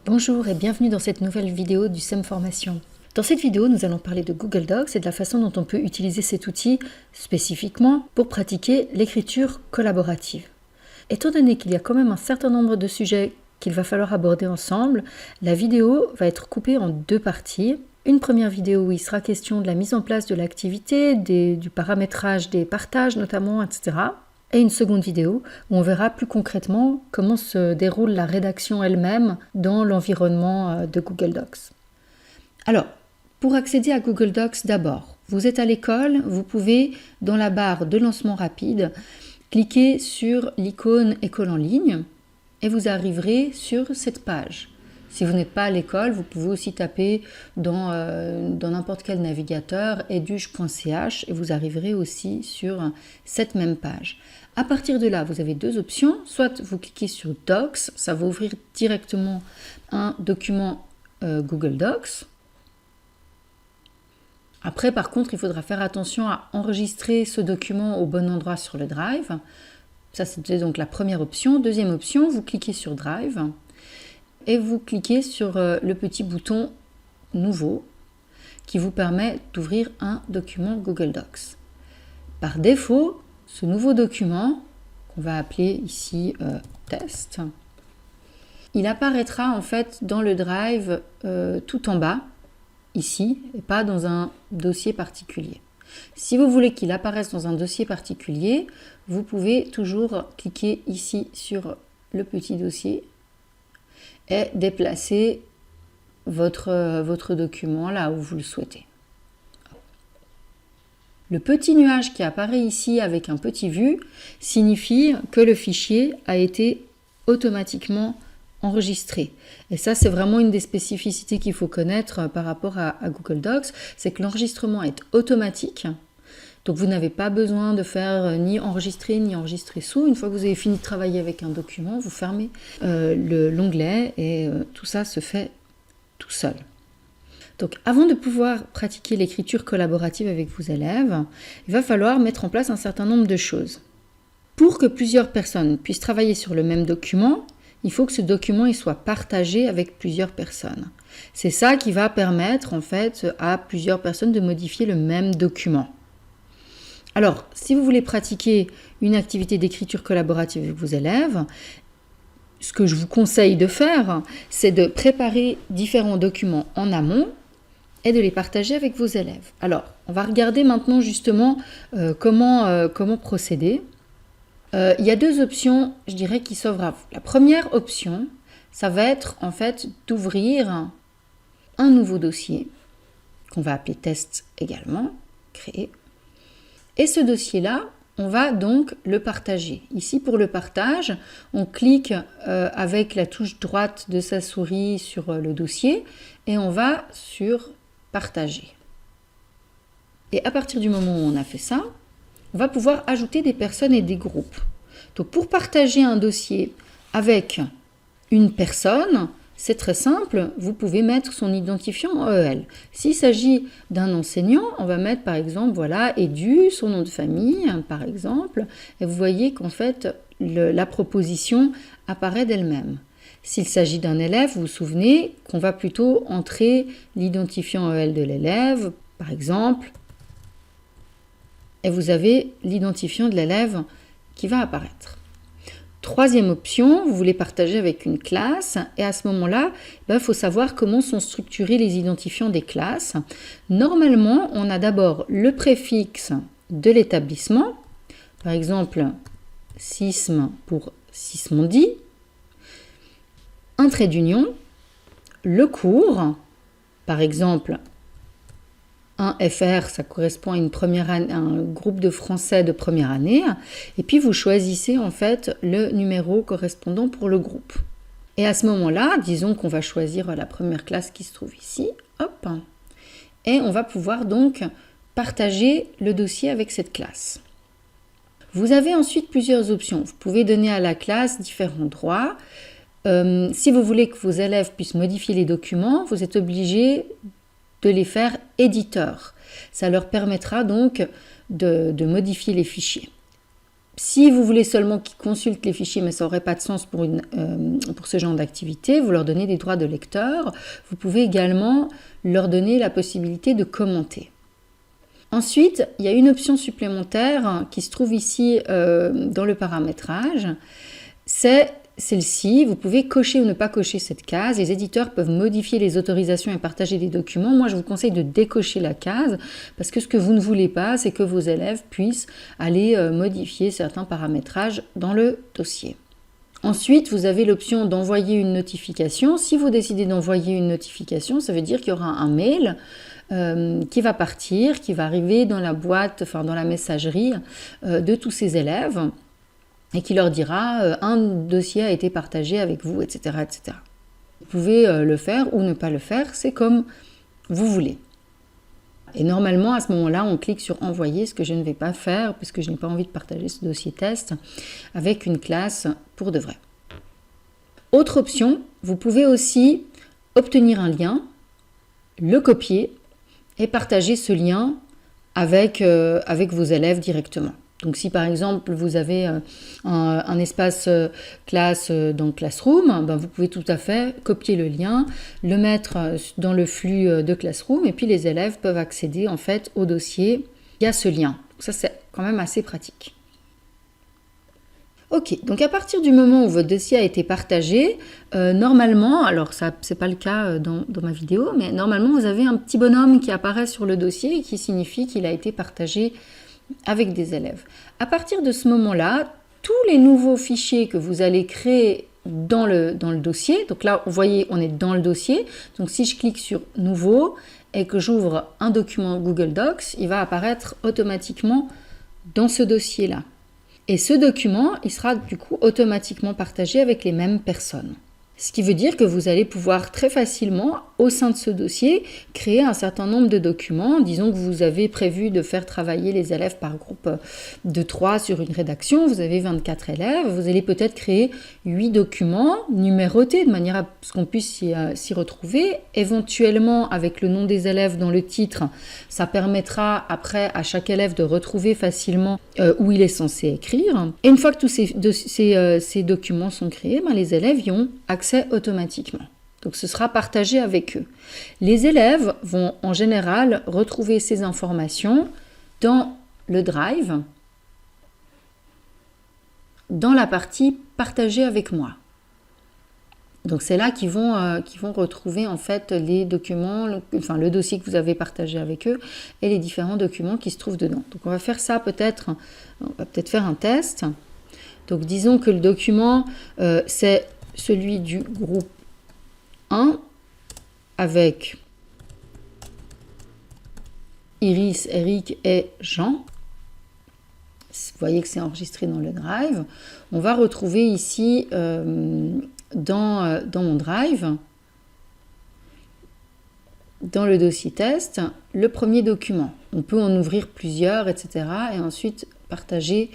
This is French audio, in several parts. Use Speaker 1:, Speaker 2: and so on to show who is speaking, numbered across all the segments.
Speaker 1: Bonjour et bienvenue dans cette nouvelle vidéo du SEM Formation. Dans cette vidéo, nous allons parler de Google Docs et de la façon dont on peut utiliser cet outil spécifiquement pour pratiquer l'écriture collaborative. Étant donné qu'il y a quand même un certain nombre de sujets qu'il va falloir aborder ensemble, la vidéo va être coupée en deux parties. Une première vidéo où il sera question de la mise en place de l'activité, du paramétrage des partages notamment, etc. Et une seconde vidéo où on verra plus concrètement comment se déroule la rédaction elle-même dans l'environnement de Google Docs. Alors, pour accéder à Google Docs d'abord, vous êtes à l'école, vous pouvez, dans la barre de lancement rapide, cliquer sur l'icône école en ligne et vous arriverez sur cette page. Si vous n'êtes pas à l'école, vous pouvez aussi taper dans n'importe quel navigateur eduge.ch et vous arriverez aussi sur cette même page. À partir de là, vous avez deux options. Soit vous cliquez sur Docs, ça va ouvrir directement un document Google Docs. Après, par contre, il faudra faire attention à enregistrer ce document au bon endroit sur le Drive. Ça, c'était donc la première option. Deuxième option, vous cliquez sur Drive et vous cliquez sur le petit bouton Nouveau qui vous permet d'ouvrir un document Google Docs. Par défaut, ce nouveau document, qu'on va appeler ici test, il apparaîtra en fait dans le Drive tout en bas, ici, et pas dans un dossier particulier. Si vous voulez qu'il apparaisse dans un dossier particulier, vous pouvez toujours cliquer ici sur le petit dossier et déplacer votre document là où vous le souhaitez. Le petit nuage qui apparaît ici avec un petit vu signifie que le fichier a été automatiquement enregistré. Et ça, c'est vraiment une des spécificités qu'il faut connaître par rapport à Google Docs, c'est que l'enregistrement est automatique. Donc vous n'avez pas besoin de faire ni enregistrer sous. Une fois que vous avez fini de travailler avec un document, vous fermez l'onglet et tout ça se fait tout seul. Donc avant de pouvoir pratiquer l'écriture collaborative avec vos élèves, il va falloir mettre en place un certain nombre de choses. Pour que plusieurs personnes puissent travailler sur le même document, il faut que ce document il soit partagé avec plusieurs personnes. C'est ça qui va permettre en fait à plusieurs personnes de modifier le même document. Alors, si vous voulez pratiquer une activité d'écriture collaborative avec vos élèves, ce que je vous conseille de faire, c'est de préparer différents documents en amont et de les partager avec vos élèves. Alors, on va regarder maintenant justement comment procéder. Il y a deux options, je dirais, qui s'offrent à vous. La première option, ça va être en fait d'ouvrir un nouveau dossier qu'on va appeler test également, créer. Et ce dossier-là, on va donc le partager. Ici, pour le partage, on clique avec la touche droite de sa souris sur le dossier et on va sur partager. Et à partir du moment où on a fait ça, on va pouvoir ajouter des personnes et des groupes. Donc pour partager un dossier avec une personne, c'est très simple, vous pouvez mettre son identifiant EEL. S'il s'agit d'un enseignant, on va mettre par exemple, voilà, Edu, son nom de famille, par exemple, et vous voyez qu'en fait, la proposition apparaît d'elle-même. S'il s'agit d'un élève, vous vous souvenez qu'on va plutôt entrer l'identifiant EEL de l'élève, par exemple, et vous avez l'identifiant de l'élève qui va apparaître. Troisième option, vous voulez partager avec une classe et à ce moment-là, il faut savoir comment sont structurés les identifiants des classes. Normalement, on a d'abord le préfixe de l'établissement, par exemple SISM pour Sismondi, un trait d'union, le cours, par exemple un FR, ça correspond à un groupe de français de première année. Et puis, vous choisissez en fait le numéro correspondant pour le groupe. Et à ce moment-là, disons qu'on va choisir la première classe qui se trouve ici. Hop. Et on va pouvoir donc partager le dossier avec cette classe. Vous avez ensuite plusieurs options. Vous pouvez donner à la classe différents droits. Si vous voulez que vos élèves puissent modifier les documents, vous êtes obligé de les faire éditeurs. Ça leur permettra donc de modifier les fichiers. Si vous voulez seulement qu'ils consultent les fichiers, mais ça n'aurait pas de sens pour ce genre d'activité, vous leur donnez des droits de lecteur. Vous pouvez également leur donner la possibilité de commenter. Ensuite, il y a une option supplémentaire qui se trouve ici dans le paramétrage. C'est celle-ci. Vous pouvez cocher ou ne pas cocher cette case. Les éditeurs peuvent modifier les autorisations et partager des documents. Moi, je vous conseille de décocher la case parce que ce que vous ne voulez pas, c'est que vos élèves puissent aller modifier certains paramétrages dans le dossier. Ensuite, vous avez l'option d'envoyer une notification. Si vous décidez d'envoyer une notification, ça veut dire qu'il y aura un mail qui va partir, qui va arriver dans la boîte, enfin dans la messagerie de tous ces élèves et qui leur dira un dossier a été partagé avec vous, etc., etc. Vous pouvez le faire ou ne pas le faire, c'est comme vous voulez. Et normalement, à ce moment-là, on clique sur envoyer, ce que je ne vais pas faire puisque je n'ai pas envie de partager ce dossier test avec une classe pour de vrai. Autre option, vous pouvez aussi obtenir un lien, le copier et partager ce lien avec vos élèves directement. Donc si par exemple vous avez un espace classe dans Classroom, ben vous pouvez tout à fait copier le lien, le mettre dans le flux de Classroom et puis les élèves peuvent accéder en fait au dossier via ce lien. Donc ça c'est quand même assez pratique. Ok, donc à partir du moment où votre dossier a été partagé, normalement, alors ça c'est pas le cas dans ma vidéo, mais normalement vous avez un petit bonhomme qui apparaît sur le dossier et qui signifie qu'il a été partagé avec des élèves. À partir de ce moment-là, tous les nouveaux fichiers que vous allez créer dans le dossier, donc là vous voyez on est dans le dossier, donc si je clique sur nouveau et que j'ouvre un document Google Docs, il va apparaître automatiquement dans ce dossier-là. Et ce document, il sera du coup automatiquement partagé avec les mêmes personnes. Ce qui veut dire que vous allez pouvoir très facilement, au sein de ce dossier, créer un certain nombre de documents. Disons que vous avez prévu de faire travailler les élèves par groupe de 3 sur une rédaction. Vous avez 24 élèves. Vous allez peut-être créer 8 documents numérotés de manière à ce qu'on puisse s'y retrouver. Éventuellement, avec le nom des élèves dans le titre, ça permettra après à chaque élève de retrouver facilement où il est censé écrire. Et une fois que tous ces documents sont créés, les élèves y ont accès automatiquement. Donc ce sera partagé avec eux. Les élèves vont en général retrouver ces informations dans le Drive, dans la partie partagée avec moi. Donc c'est là qu'ils vont retrouver en fait les documents, le dossier que vous avez partagé avec eux et les différents documents qui se trouvent dedans. Donc on va faire ça on va peut-être faire un test. Donc disons que le document c'est celui du groupe 1 avec Iris, Eric et Jean. Vous voyez que c'est enregistré dans le Drive. On va retrouver ici dans mon Drive, dans le dossier test, le premier document. On peut en ouvrir plusieurs, etc. et ensuite partager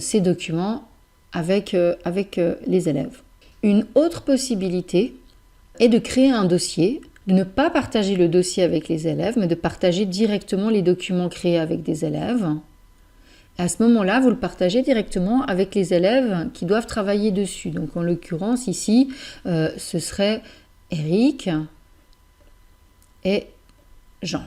Speaker 1: ces documents avec les élèves. Une autre possibilité est de créer un dossier, de ne pas partager le dossier avec les élèves, mais de partager directement les documents créés avec des élèves. À ce moment-là, vous le partagez directement avec les élèves qui doivent travailler dessus. Donc en l'occurrence ici, ce serait Eric et Jean.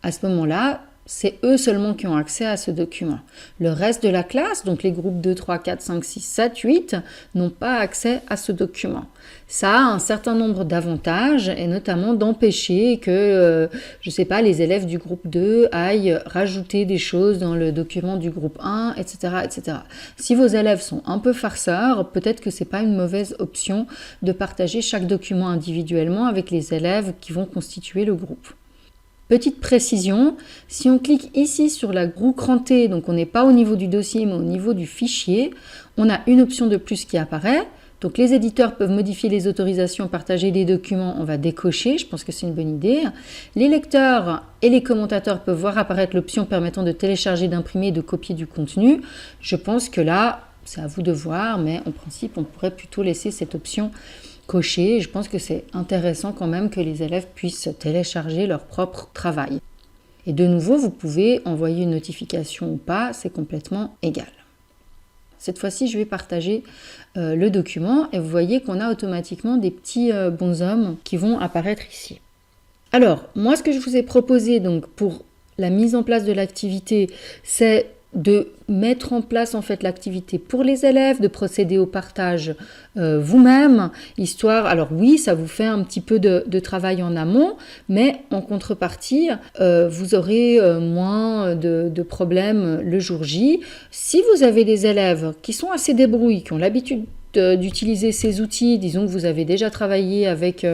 Speaker 1: À ce moment-là, c'est eux seulement qui ont accès à ce document. Le reste de la classe, donc les groupes 2, 3, 4, 5, 6, 7, 8, n'ont pas accès à ce document. Ça a un certain nombre d'avantages, et notamment d'empêcher que, les élèves du groupe 2 aillent rajouter des choses dans le document du groupe 1, etc., etc. Si vos élèves sont un peu farceurs, peut-être que ce n'est pas une mauvaise option de partager chaque document individuellement avec les élèves qui vont constituer le groupe. Petite précision, si on clique ici sur la roue crantée, donc on n'est pas au niveau du dossier mais au niveau du fichier, on a une option de plus qui apparaît. Donc les éditeurs peuvent modifier les autorisations, partager les documents, on va décocher, je pense que c'est une bonne idée. Les lecteurs et les commentateurs peuvent voir apparaître l'option permettant de télécharger, d'imprimer et de copier du contenu. Je pense que là, c'est à vous de voir, mais en principe, on pourrait plutôt laisser cette option cocher. Je pense que c'est intéressant quand même que les élèves puissent télécharger leur propre travail. Et de nouveau, vous pouvez envoyer une notification ou pas, c'est complètement égal. cette fois-ci, je vais partager le document et vous voyez qu'on a automatiquement des petits bonshommes qui vont apparaître ici. Alors, moi, ce que je vous ai proposé donc pour la mise en place de l'activité, c'est de mettre en place en fait l'activité pour les élèves, de procéder au partage vous-même, histoire, alors oui, ça vous fait un petit peu de travail en amont, mais en contrepartie, vous aurez moins de problèmes le jour J. Si vous avez des élèves qui sont assez débrouillés, qui ont l'habitude d'utiliser ces outils, disons que vous avez déjà travaillé avec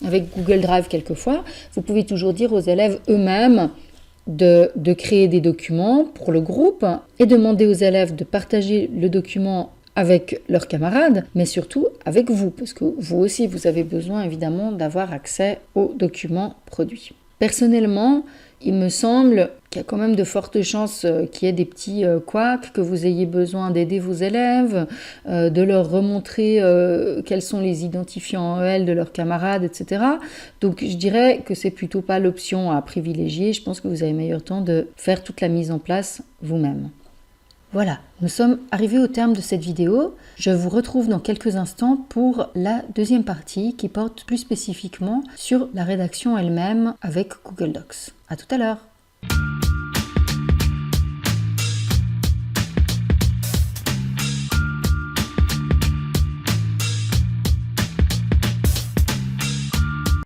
Speaker 1: Google Drive quelquefois, vous pouvez toujours dire aux élèves eux-mêmes de créer des documents pour le groupe et demander aux élèves de partager le document avec leurs camarades, mais surtout avec vous, parce que vous aussi, vous avez besoin évidemment d'avoir accès aux documents produits. Personnellement, il me semble qu'il y a quand même de fortes chances qu'il y ait des petits couacs, que vous ayez besoin d'aider vos élèves, de leur remontrer quels sont les identifiants EL de leurs camarades, etc. Donc je dirais que c'est plutôt pas l'option à privilégier. Je pense que vous avez meilleur temps de faire toute la mise en place vous-même. Voilà, nous sommes arrivés au terme de cette vidéo. Je vous retrouve dans quelques instants pour la deuxième partie qui porte plus spécifiquement sur la rédaction elle-même avec Google Docs. À tout à l'heure.